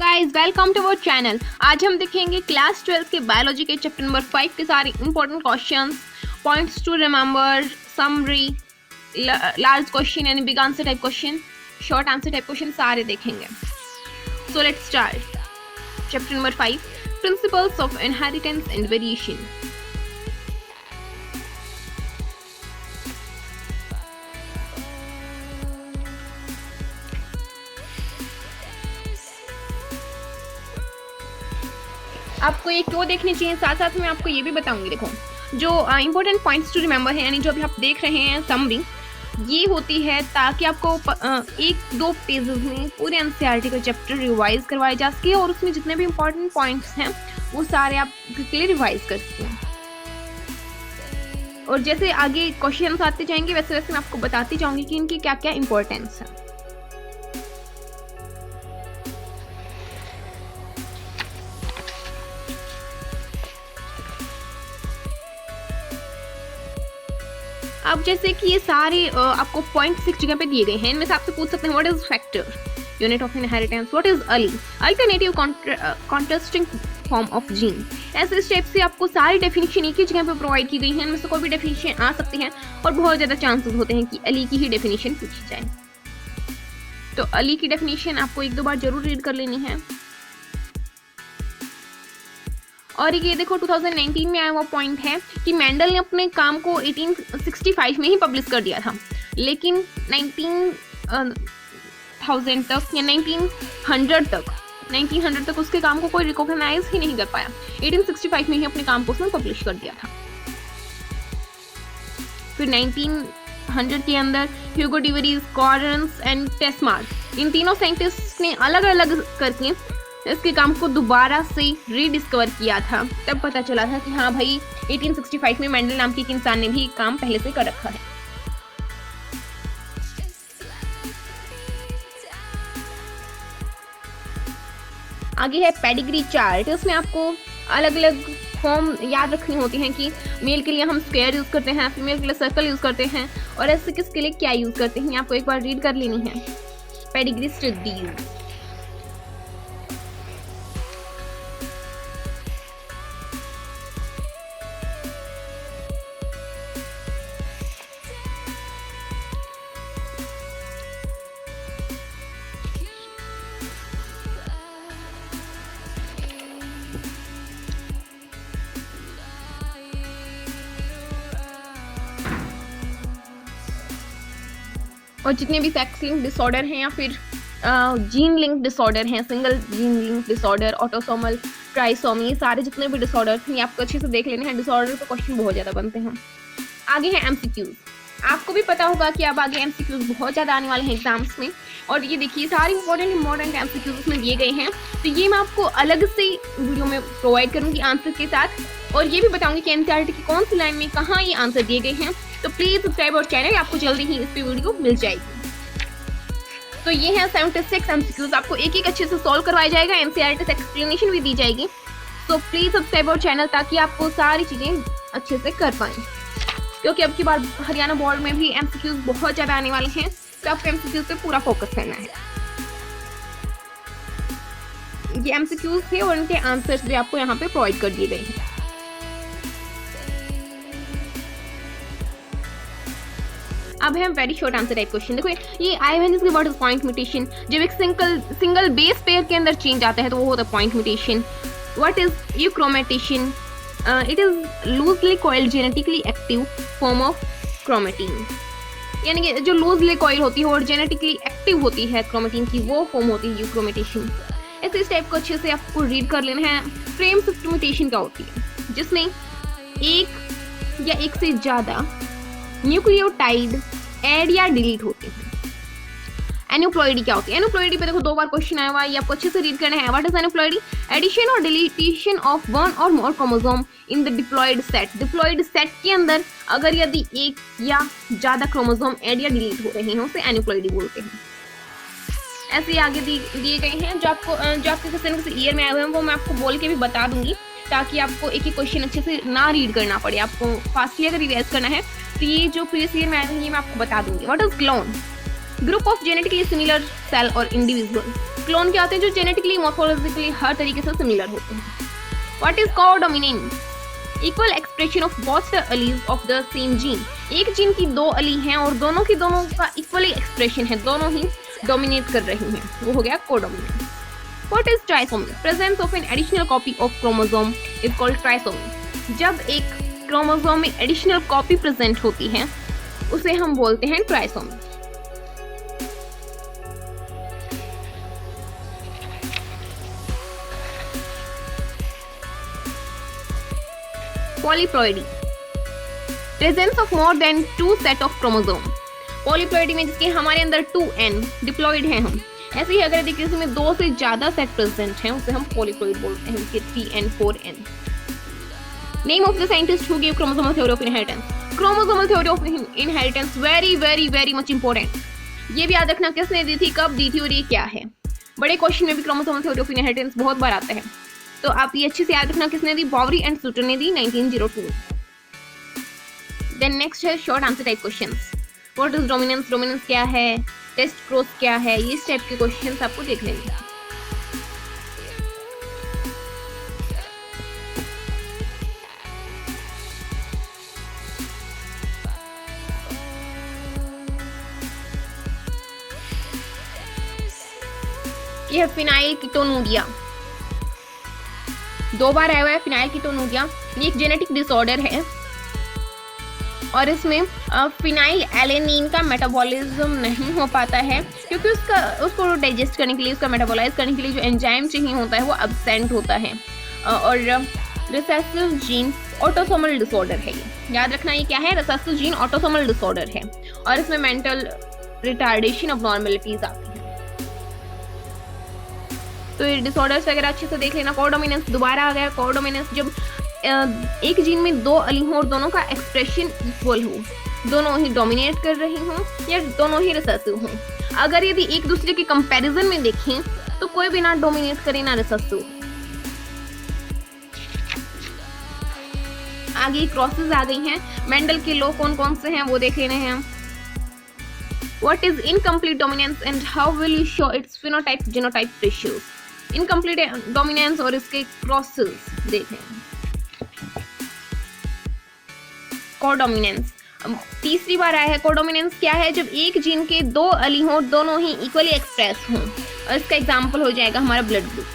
Guys, welcome to our channel. आज हम देखेंगे क्लास 12 के बायोलॉजी के चैप्टर नंबर 5 के सारे important questions, points to remember, summary, large question यानी big answer type question, short answer type question सारे देखेंगे। So let's start. Chapter number 5, principles of inheritance and variation. आपको ये क्यों देखनी चाहिए, साथ साथ में आपको ये भी बताऊंगी। देखो, जो इंपॉर्टेंट पॉइंट्स टू रिमेंबर है, यानी जो अभी आप देख रहे हैं समरी, ये होती है ताकि आपको एक दो पेजेस में पूरे एनसीईआरटी का चैप्टर रिवाइज करवाया जा सके और उसमें जितने भी इंपॉर्टेंट पॉइंट्स हैं वो सारे आप क्लियर रिवाइज कर सकें। और जैसे आगे क्वेश्चन आते जाएंगे वैसे वैसे मैं आपको बताती जाऊंगी कि इनकी क्या क्या इंपॉर्टेंस है। अब जैसे कि ये सारे आपको पॉइंट 6 जगह पे दिए गए हैं, इनमें से आपसे पूछ सकते हैं what is factor, unit of inheritance, what is Ali, alternative contrasting form of gene. ऐसे इस टाइप से आपको सारी डेफिनेशन एक ही जगह पे प्रोवाइड की गई है। इनमें से कोई भी डेफिनेशन आ सकती है और बहुत ज़्यादा चांसेस होते हैं कि अली की ही डेफिनेशन पूछी जाए। तो अली की डेफिनेशन आपको एक दो बार जरूर रीड कर लेनी है। और ये देखो 2019 में आया हुआ पॉइंट है कि मेंडल ने अपने काम को 1865 में ही पब्लिश कर दिया था, लेकिन 1900 तक या 1900 तक उसके काम को कोई रिकॉग्नाइज ही नहीं कर पाया। 1865 में ही अपने काम को उसने पब्लिश कर दिया था। फिर 1900 के अंदर Hugo de Vries, Correns and Tschermak, इन तीनों साइंटिस्ट ने अलग अलग करके इसके काम को दोबारा से रीडिस्कवर किया था। तब पता चला था कि हाँ भाई 1865 में मेंडल नाम के एक इंसान ने भी काम पहले से कर रखा है। आगे है पेडिग्री चार्ट। इसमें आपको अलग अलग फॉर्म याद रखनी होती हैं कि मेल के लिए हम स्क्वायर यूज करते हैं, फीमेल के लिए सर्कल यूज करते हैं और ऐसे किसके लिए क्या यूज करते हैं, आपको एक बार रीड कर लेनी है। Pedigree studies. और जितने भी सेक्स लिंक डिसऑर्डर हैं या फिर जीन लिंक डिसऑर्डर हैं, single gene link disorder, autosomal trisomy, सारे जितने भी डिसऑर्डर हैं आपको अच्छे से देख लेने हैं। डिसऑर्डर पे क्वेश्चन बहुत ज़्यादा बनते हैं। आगे है एमसीक्यूज। आपको भी पता होगा कि अब आगे एमसीक्यूज बहुत ज़्यादा आने वाले हैं एग्जाम्स में। और ये देखिए सारे इंपॉर्टेंट एमसीक्यूज उसमें दिए गए हैं, तो ये मैं आपको अलग से वीडियो में प्रोवाइड करूँगी आंसर के साथ, और ये भी बताऊँगी कि एनसीईआरटी की कौन सी लाइन में कहाँ ये आंसर दिए गए हैं। तो प्लीज सब्सक्राइब और चैनल, आपको जल्दी ही इस पे वीडियो मिल जाएगी। तो ये है 76 एमसीक्यूज, आपको एक एक अच्छे से सॉल्व करवाया जाएगा, एनसीईआरटी से एक्सप्लेनेशन भी दी जाएगी। तो प्लीज सब्सक्राइब और चैनल ताकि आपको सारी चीजें अच्छे से कर पाएं, क्योंकि अब की बार हरियाणा बोर्ड में भी एमसीक्यूज बहुत ज्यादा आने वाले हैं, तो आपको एमसीक्यूज पे पूरा फोकस करना है। ये एमसीक्यूज थे और इनके आंसर्स भी आपको यहाँ पे प्रोवाइड कर दिए गए हैं। अब है very short answer type question. देखो ये आए हैं जिसके व्हाट इज पॉइंट म्यूटेशन। जब एक सिंगल बेस पेयर के अंदर चेंज आता है तो वो होता है point mutation. What is euchromatin? It is loosely coiled genetically active form of chromatin, यानी कि जो लूजली कॉइल होती है और जेनेटिकली एक्टिव होती है क्रोमेटिन की, वो फॉर्म होती है यूक्रोमेटेशन। ऐसे इस टाइप को अच्छे से आपको रीड कर लेना है। फ्रेम शिफ्ट म्यूटेशन क्या होती है? जिसमें एक या एक से ज्यादा न्यूक्लियोटाइड ऐड या डिलीट होते हैं। एन्यूप्लॉइडी क्या होती है? एन्यूप्लॉइडी पे देखो 2 बार क्वेश्चन आया हुआ है, ये आपको अच्छे से रीड करना है। What is aneuploidy? एडिशन और डिलीशन ऑफ वन और more chromosome in the diploid set. Diploid set के अंदर अगर यदि एक या ज्यादा क्रोमोसोम ऐड या डिलीट हो रहे हैं उसे एन्यूप्लॉइडी बोलते हैं। ऐसे आगे दिए गए हैं जो आपके किसी ईयर में आए हुए हैं, वो मैं आपको बोल के भी बता दूंगी ताकि आपको एक ही क्वेश्चन अच्छे से ना रीड करना पड़े, आपको फास्टली अगर रिवाइज करना है। तो ये जो प्रीवियस ईयर में आए हैं ये मैं आपको बता दूंगी। What is clone? Group of genetically similar cell और इंडिविजुअल क्लोन क्या होते हैं? जो जेनेटिकली मॉर्फोलॉजिकली हर तरीके से सिमिलर होते हैं। What is codominance? Equal expression of both the allies of the same gene. एक जीन की दो अली हैं और दोनों का इक्वली एक्सप्रेशन है, दोनों ही डोमिनेट कर रही हैं, वो हो गया codominance. What is trisomy? Presence of an additional copy of chromosome is called trisomy. जब एक क्रोमोसोम में एडिशनल कॉपी प्रेजेंट होती है उसे हम बोलते हैं trisomy. Polyploidy, presence of more than 2 set of chromosome. Polyploidy में जिसके हमारे अंदर 2n डिप्लॉइड हैं हम, ऐसे ही अगर देखिए इसमें 2 से ज्यादा सेट प्रेजेंट हैं उसे हम पॉलीप्लॉइड बोलते हैं, जैसे 3n 4n। Name of the scientist who give chromosomal theory of inheritance. Chromosomal theory of inheritance very very very much important. ये भी याद रखना किसने दी थी, कब दी थी और ये क्या है। बड़े क्वेश्चन में भी क्रोमोसोमल थ्योरी ऑफ इनहेरिटेंस बहुत बार आता है, तो आप ये अच्छे से याद रखना किसने दी, बॉवरी एंड सूटर ने दी 1902। देन नेक्स्ट है short answer type questions. What is dominance? Dominance क्या है? टेस्ट क्रॉस क्या है? ये इस टाइप के क्वेश्चंस आपको देख लेंगे। ये फिनाइल कीटोनूरिया, 2 बार आया हुआ है फिनाइल कीटोनूरिया। ये एक जेनेटिक डिसऑर्डर है और इसमें फिनाइल एलेनिन का मेटाबॉलिज्म नहीं हो पाता है, क्योंकि उसको डाइजेस्ट करने के लिए, उसका मेटाबोलाइज करने के लिए जो एंजाइम चाहिए होता है वो एब्सेंट होता है। और रिसेसिव जीन ऑटोसोमल डिसऑर्डर है। ये याद रखना, ये क्या है? रिसेसिव जीन ऑटोसोमल डिसऑर्डर है और इसमें मेंटल रिटार्डेशन अबनॉर्मलिटीज आती हैं। तो ये डिसऑर्डर्स वगैरह अच्छे से देख लेना। कोडोमिनेंस दोबारा आ गया। कोडोमिनेंस जब एक जीन में 2 अली हों और दोनों का एक्सप्रेशन इक्वल हो, दोनों ही डोमिनेट कर रही हों या दोनों ही रिसेसिव हों। अगर यदि एक दूसरे के कंपैरिजन में देखें तो कोई भी ना डोमिनेट करे ना रिसेसिव। आगे क्रॉसेस आ गई हैं। मेंडल के लॉ कौन कौन से हैं वो देख लेने हैं। What is incomplete dominance and how will you show its phenotype genotype ratios? Incomplete dominance और इसके क्रॉसेस देखें। कोडोमिनेंस तीसरी बार आया है। कोडोमिनेंस क्या है? जब एक जीन के 2 अली हों, दोनों ही इक्वली एक्सप्रेस हों, और इसका एग्जांपल हो जाएगा हमारा blood group.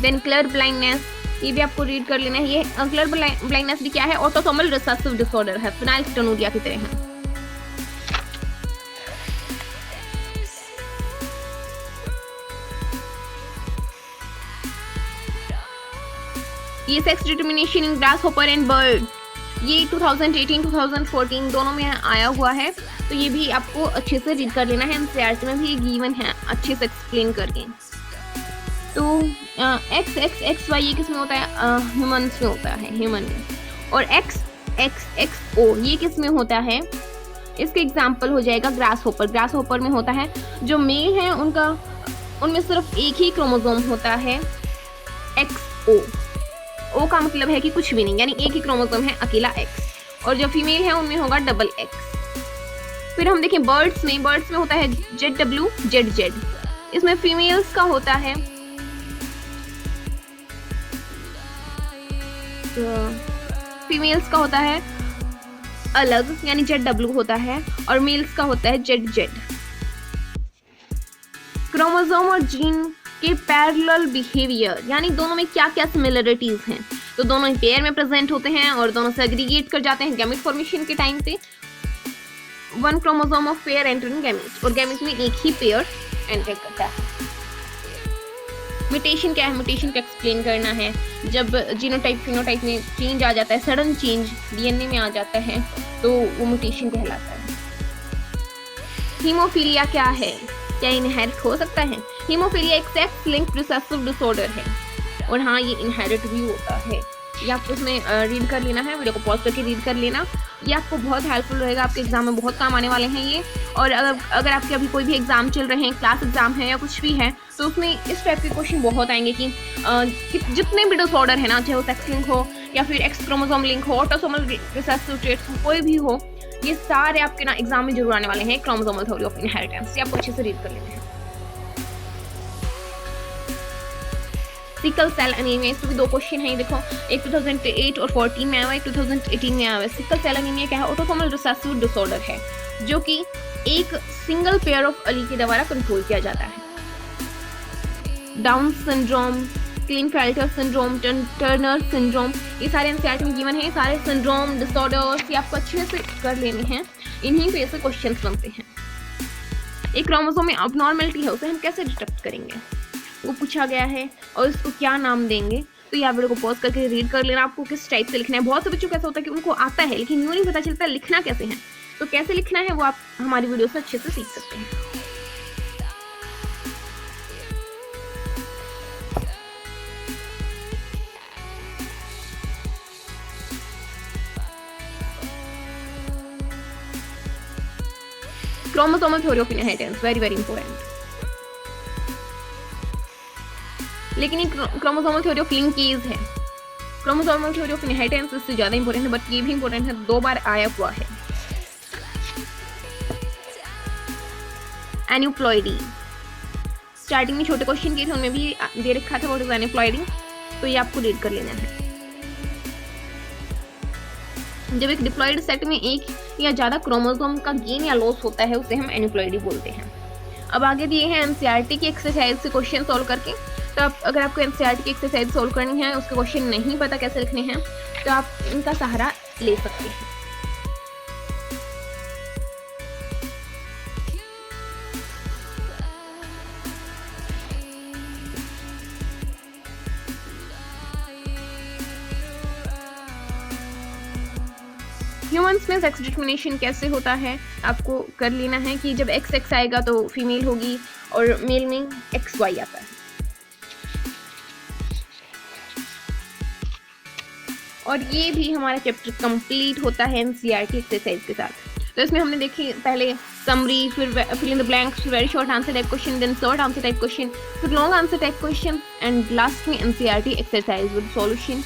Then colour blindness, ये भी आपको रीड कर लेना है। ये कलर ब्लाइंडनेस भी क्या है? ऑटोसोमल रिसेसिव डिसऑर्डर है, फिनाइल कीटोनूरिया की तरह है। ये sex determination in grasshopper and bird, ये 2018-2014 दोनों में आया हुआ है, तो ये भी आपको अच्छे से रीड कर लेना है। एनसीईआरटी में भी ये गिवन है अच्छे से एक्सप्लेन करके। तो XXXY ये किस में होता है? ह्यूमंस में होता है, ह्यूमन में। और XXXO ये किस में होता है? इसके एग्जाम्पल हो जाएगा ग्रासहॉपर। ग्रासहॉपर में होता है जो मेल हैं उनमें सिर्फ एक ही क्रोमोसोम होता है, XO। O का मतलब है कि कुछ भी नहीं, यानी एक ही क्रोमोसोम है अकेला X, और जो फीमेल है उनमें होगा डबल X। फिर हम देखें बर्ड्स में होता है ZW ZZ। इसमें फीमेल्स का होता है अलग, यानी ZW होता है, और मेल्स का होता है ZZ। क्रोमोसोम और जीन के पैरेलल बिहेवियर, यानी दोनों में क्या क्या सिमिलरिटीज हैं। तो दोनों ही पेयर में प्रेजेंट होते हैं और दोनों से एग्रीगेट कर जाते हैं गैमेट फॉर्मेशन के टाइम पे। 1 chromosome of pair entering gamete, और गैमेट में एक ही पेयर एंटर करता है। म्यूटेशन क्या है? म्यूटेशन का एक्सप्लेन करना है। जब जीनोटाइप फिनोटाइप में चेंज आ जाता है, सडन चेंज डीएनए में आ जाता है, तो वो म्यूटेशन कहलाता है। हीमोफीलिया क्या है? क्या इनहेरिट हो सकता है? हीमोफीलिया एक सेक्स लिंक्ड रिसेसिव डिसऑर्डर है, और हाँ ये इनहेरिट भी होता है। ये आपको इसमें रीड कर लेना है, वीडियो को पॉज करके रीड कर लेना। ये आपको बहुत हेल्पफुल रहेगा, आपके एग्जाम में बहुत काम आने वाले हैं ये। और अगर आपके अभी कोई भी एग्जाम चल रहे हैं, क्लास एग्जाम है या कुछ भी है, तो उसमें इस टाइप के क्वेश्चन बहुत आएंगे कि जितने भी डिसऑर्डर है ना, चाहे वो सेक्स लिंक हो या फिर एक्स क्रोमोसोम लिंक हो, ऑटोसोमल रिसेसिव ट्रेट्स हो, कोई भी हो, ये सारे आपके ना एग्जाम में जरूर आने वाले हैं। क्रोमोसोमल थ्योरी ऑफ इनहेरिटेंस, ये आपको अच्छे से रीड कर लेना है। सिकल सेल एनीमिया, इसमें भी 2 क्वेश्चन हैं, देखो एक 2008 और 14 में आया हुआ है, एक 2018 में आया हुआ है। सिकल सेल एनीमिया क्या है? ऑटोसोमल रिसेसिव डिसऑर्डर है जो कि एक सिंगल पेयर ऑफ अली के द्वारा कंट्रोल किया जाता है। Down syndrome, Klinefelter syndrome, Turner syndrome, ये सारे एनसीईआरटी में गिवन है। ये सारे सिंड्रोम डिसऑर्डर्स ये आपको अच्छे से कर लेने हैं, इन्हीं पे ऐसे क्वेश्चंस बनते हैं। एक क्रोमोसोम में अबनॉर्मलिटी है, उसे हम कैसे डिटेक्ट करेंगे, वो पूछा गया है, और इसको क्या नाम देंगे। तो ये आप वीडियो को पॉज करके रीड कर लेना, आपको किस टाइप से लिखना है। बहुत से बच्चों को ऐसा होता है कि उनको आता है लेकिन यूँ नहीं पता चलता लिखना कैसे है, तो कैसे लिखना है वो आप हमारी वीडियो से अच्छे से सीख सकते हैं। Chromosomal theory of inheritance, very very important. लेकिन ये क्रोमोसोमल थ्योरी ऑफ लिंकेज है। क्रोमोसोमल थ्योरी ऑफ इनहेरिटेंस इससे ज़्यादा इंपॉर्टेंट है, बट ये भी इंपॉर्टेंट है, 2 बार आया हुआ है। एन्यूप्लॉइडी, स्टार्टिंग में छोटे क्वेश्चन किए थे, उनमें भी दे रखा था व्हाट इज एन्यूप्लॉइडी, तो ये आपको रीड कर लेना है। जब एक डिप्लॉइड सेट में एक या ज़्यादा क्रोमोसोम का गेन या लॉस होता है उसे हम एन्यूप्लॉइडी बोलते हैं। अब आगे दिए हैं एनसीईआरटी की एक्सरसाइज से क्वेश्चन सॉल्व करके। तो आप अगर आपको एनसीईआरटी की एक्सरसाइज सॉल्व करनी है, उसके क्वेश्चन नहीं पता कैसे लिखने हैं, तो आप इनका सहारा ले सकते हैं। ह्यूमंस में सेक्स डिटर्मिनेशन कैसे होता है, आपको कर लेना है कि जब XX आएगा तो फीमेल होगी और मेल में XY आता है। और ये भी हमारा चैप्टर कंप्लीट होता है एनसीईआरटी एक्सरसाइज के साथ। तो इसमें हमने देखी पहले समरी, फिर फिल इन द ब्लैंक्स, फिर very short answer type question, then short answer type question, फिर long answer type question, and last में NCERT exercise with solution.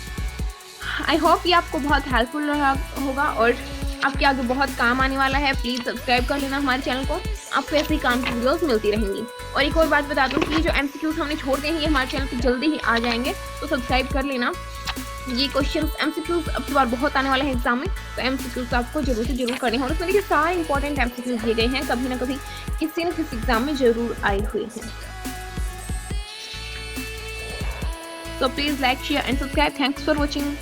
I hope ये आपको बहुत हेल्पफुल रहा होगा और आपके आगे बहुत काम आने वाला है। प्लीज़ सब्सक्राइब कर लेना हमारे चैनल को, आपको ऐसे ही काम की वीडियोस मिलती रहेंगी। और एक और बात बता दूं कि जो MCQs हमने छोड़ दिए हैं ये हमारे चैनल पर जल्दी ही आ जाएंगे, तो सब्सक्राइब कर लेना। ये क्वेश्चन MCQs अब की बार बहुत आने वाले हैं एग्जाम में, तो MCQs आपको जरूर से जरूर करने होंगे। उसमें देखिए सारे इंपॉर्टेंट MCQs दिए गए हैं, कभी ना कभी किसी न किसी एग्जाम में जरूर आए हुए हैं। So please like, share and subscribe. Thanks for watching.